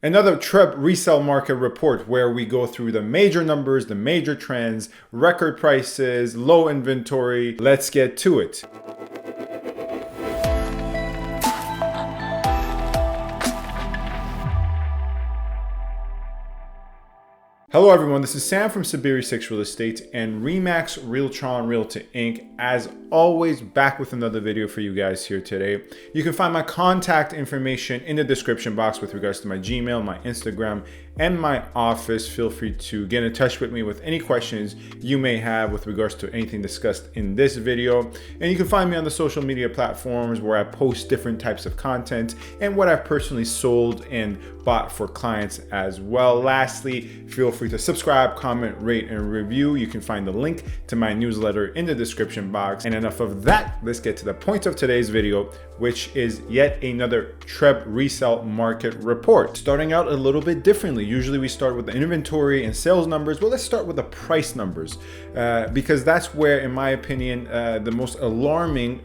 Another TREB resale market report where we go through the major numbers, the major trends, record prices, low inventory. Let's get to it. Hello everyone, this is Sam from SaberiSixRealEstate and Remax Realtron Realty Inc. As always, back with another video for you guys here today. You can find my contact information in the description box with regards to my Gmail, my Instagram, and my office. Feel free to get in touch with me with any questions you may have with regards to anything discussed in this video. And you can find me on the social media platforms where I post different types of content and what I've personally sold and bought for clients as well. Lastly, feel free to subscribe, comment, rate, and review. You can find the link to my newsletter in the description box. And enough of that, let's get to the point of today's video, which is yet another TREB resale market report. Starting out a little bit differently. Usually we start with the inventory and sales numbers. Well, let's start with the price numbers because that's where, in my opinion, the most alarming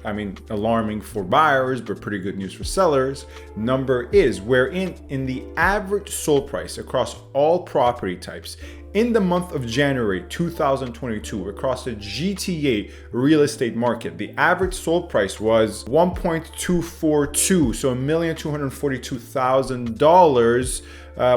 for buyers, but pretty good news for sellers, number is wherein in the average sold price across all property types in the month of January 2022 across the GTA real estate market, the average sold price was $1.242, so $1,242,000.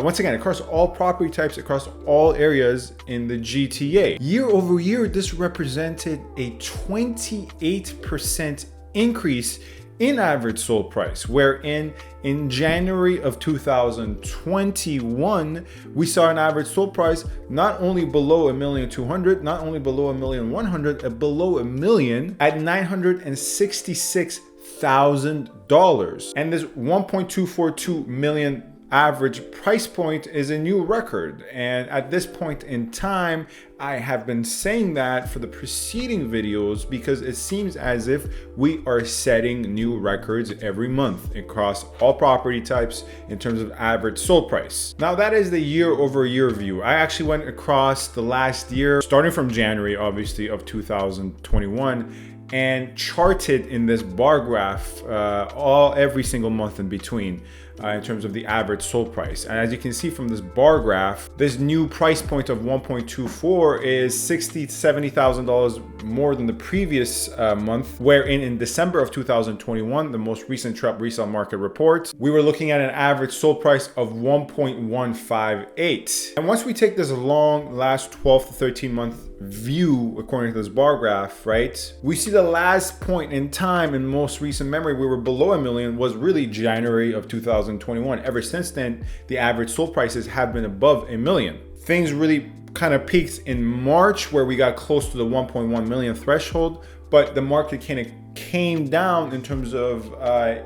Once again, across all property types, across all areas in the GTA. Year over year, this represented a 28% increase in average sold price, wherein in January of 2021, we saw an average sold price not only below $1,200,000, not only below $1,100,000, below $1 million at $966,000. And this 1.242 million average price point is a new record. And at this point in time, I have been saying that for the preceding videos because it seems as if we are setting new records every month across all property types in terms of average sold price. Now that is the year over year view. I actually went across the last year, starting from January, obviously, of 2021, and charted in this bar graph every single month in between. In terms of the average sold price. And as you can see from this bar graph, this new price point of 1.24 is $60,000 to $70,000 more than the previous month, wherein in December of 2021, the most recent TREB resale market report, we were looking at an average sold price of 1.158. And once we take this long last 12 to 13 month view, according to this bar graph, right, we see the last point in time in most recent memory we were below $1 million was really January of 2021. Ever since then, the average sold prices have been above $1 million. Things really kind of peaked in March where we got close to the 1.1 million threshold, but the market kind of came down in terms of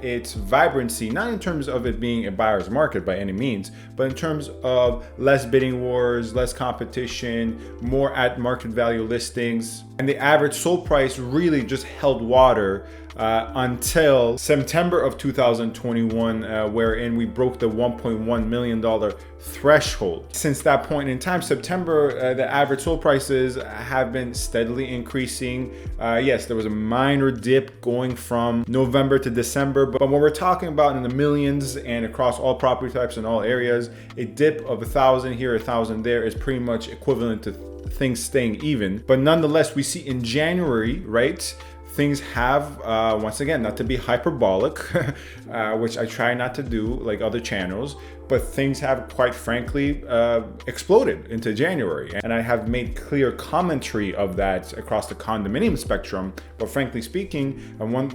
its vibrancy, not in terms of it being a buyer's market by any means, but in terms of less bidding wars, less competition, more at market value listings. And the average sold price really just held water until September of 2021, wherein we broke the $1.1 million threshold. Since that point in time, September, the average sold prices have been steadily increasing. Yes, there was a minor dip going from November to December, but when we're talking about in the millions and across all property types in all areas, a dip of 1,000 here, 1,000 there is pretty much equivalent to things staying even. But nonetheless, we see in January, right, things have, once again, not to be hyperbolic, which I try not to do like other channels, but things have quite frankly exploded into January. And I have made clear commentary of that across the condominium spectrum. But frankly speaking, one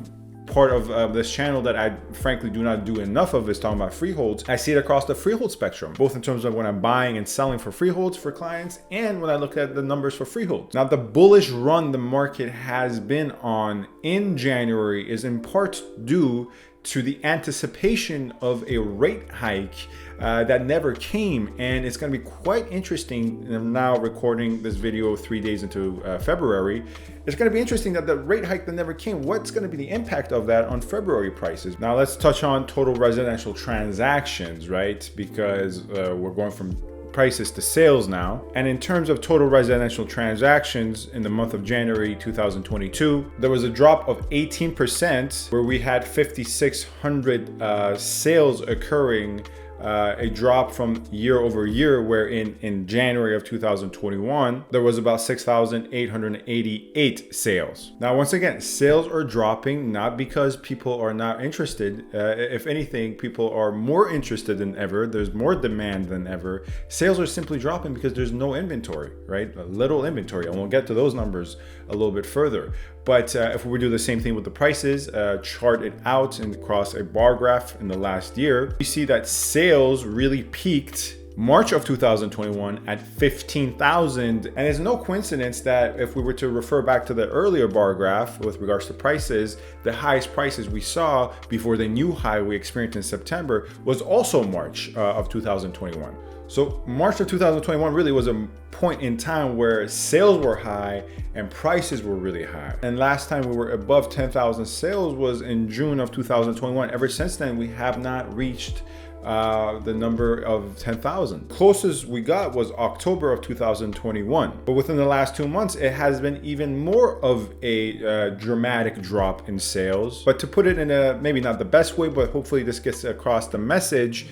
part of this channel that I frankly do not do enough of is talking about freeholds. I see it across the freehold spectrum, both in terms of when I'm buying and selling for freeholds for clients and when I look at the numbers for freeholds. Now, the bullish run the market has been on in January is in part due to the anticipation of a rate hike that never came. And it's going to be quite interesting. I'm now recording this video 3 days into February. It's going to be interesting that the rate hike that never came, what's going to be the impact of that on February prices? Now let's touch on total residential transactions, right? Because we're going from prices to sales now. And in terms of total residential transactions in the month of January 2022, there was a drop of 18% where we had 5,600 sales occurring a drop from year over year, where in January of 2021, there was about 6,888 sales. Now, once again, sales are dropping not because people are not interested. If anything, people are more interested than ever. There's more demand than ever. Sales are simply dropping because there's no inventory, right? A little inventory. And we'll get to those numbers a little bit further. But if we do the same thing with the prices, chart it out and across a bar graph in the last year, we see that sales really peaked March of 2021 at 15,000. And it's no coincidence that if we were to refer back to the earlier bar graph with regards to prices, the highest prices we saw before the new high we experienced in September was also March of 2021. So March of 2021 really was a point in time where sales were high and prices were really high. And last time we were above 10,000 sales was in June of 2021. Ever since then, we have not reached the number of 10,000. Closest we got was October of 2021. But within the last 2 months, it has been even more of a dramatic drop in sales. But to put it in a, maybe not the best way, but hopefully this gets across the message,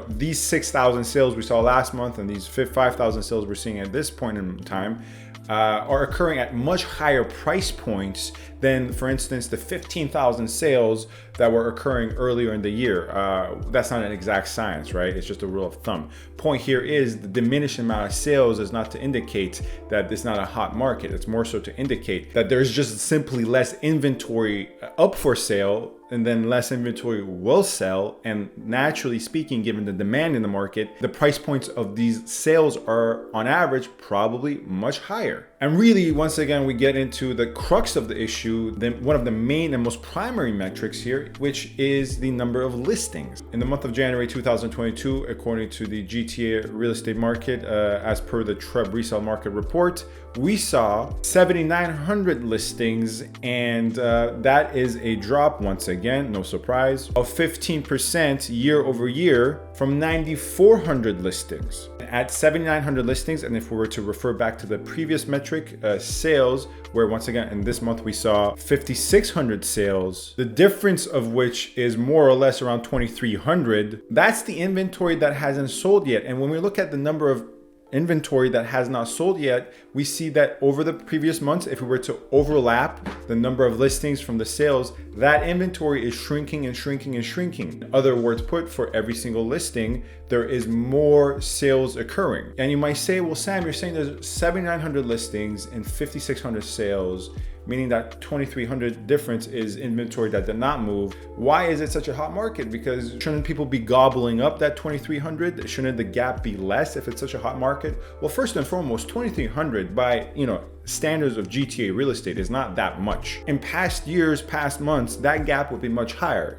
these 6,000 sales we saw last month and these 5,000 sales we're seeing at this point in time are occurring at much higher price points than, for instance, the 15,000 sales that were occurring earlier in the year. That's not an exact science, right? It's just a rule of thumb. Point here is the diminished amount of sales is not to indicate that it's not a hot market. It's more so to indicate that there's just simply less inventory up for sale, and then less inventory will sell. And naturally speaking, given the demand in the market, the price points of these sales are on average probably much higher. And really, once again, we get into the crux of the issue, one of the main and most primary metrics here, which is the number of listings. In the month of January 2022, according to the GTA real estate market, as per the TREB Resale Market Report, we saw 7,900 listings, and that is a drop, once again, no surprise, of 15% year over year from 9,400 listings. At 7,900 listings, and if we were to refer back to the previous metric, sales, where once again in this month we saw 5,600 sales, the difference of which is more or less around 2,300, that's the inventory that hasn't sold yet. And when we look at the number of inventory that has not sold yet, we see that over the previous months, if we were to overlap the number of listings from the sales, that inventory is shrinking and shrinking and shrinking. In other words put, for every single listing, there is more sales occurring. And you might say, well, Sam, you're saying there's 7,900 listings and 5,600 sales, meaning that 2,300 difference is inventory that did not move. Why is it such a hot market? Because shouldn't people be gobbling up that 2,300? Shouldn't the gap be less if it's such a hot market? Well, first and foremost, 2,300 by, standards of GTA real estate is not that much. In past years, past months, that gap would be much higher.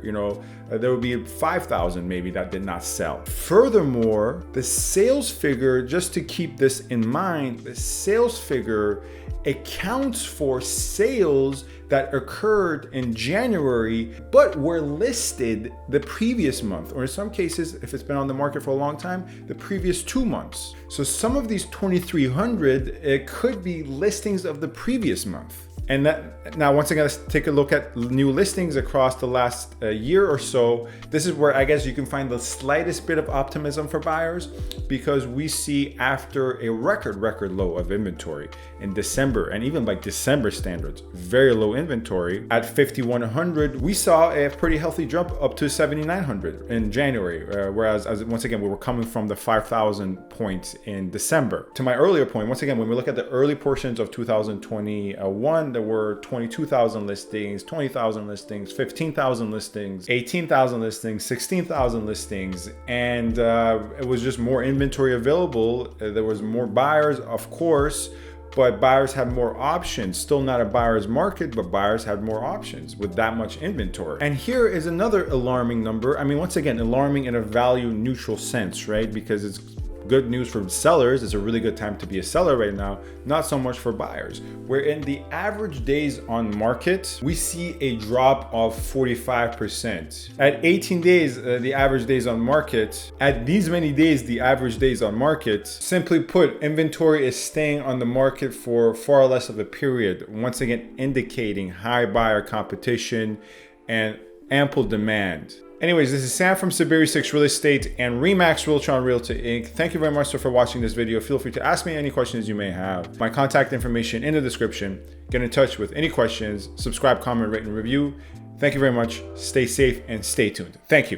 There would be 5,000 maybe that did not sell. Furthermore, the sales figure, just to keep this in mind, the sales figure accounts for sales that occurred in January but were listed the previous month, or in some cases, if it's been on the market for a long time, the previous 2 months. So some of these 2,300, it could be listings of the previous month. And that, now, once again, let's take a look at new listings across the last year or so. This is where I guess you can find the slightest bit of optimism for buyers, because we see after a record low of inventory in December, and even by December standards, very low inventory at 5,100, we saw a pretty healthy jump up to 7,900 in January. Whereas, once again, we were coming from the 5,000 points in December. To my earlier point, once again, when we look at the early portions of 2021, there were 22,000 listings, 20,000 listings, 15,000 listings, 18,000 listings, 16,000 listings, and it was just more inventory available. There was more buyers, of course, but buyers had more options. Still not a buyer's market, but buyers had more options with that much inventory. And here is another alarming number. I mean, once again, alarming in a value neutral sense, right? Because it's good news for sellers. It's a really good time to be a seller right now, not so much for buyers. Where in the average days on market, we see a drop of 45%. At 18 days, the average days on market, at these many days, the average days on market, simply put, inventory is staying on the market for far less of a period, once again indicating high buyer competition and ample demand. Anyways, this is Sam from SaberiSixRealEstate and Remax Realtron Realty Inc. Thank you very much for watching this video. Feel free to ask me any questions you may have. My contact information in the description. Get in touch with any questions. Subscribe, comment, rate, and review. Thank you very much. Stay safe and stay tuned. Thank you.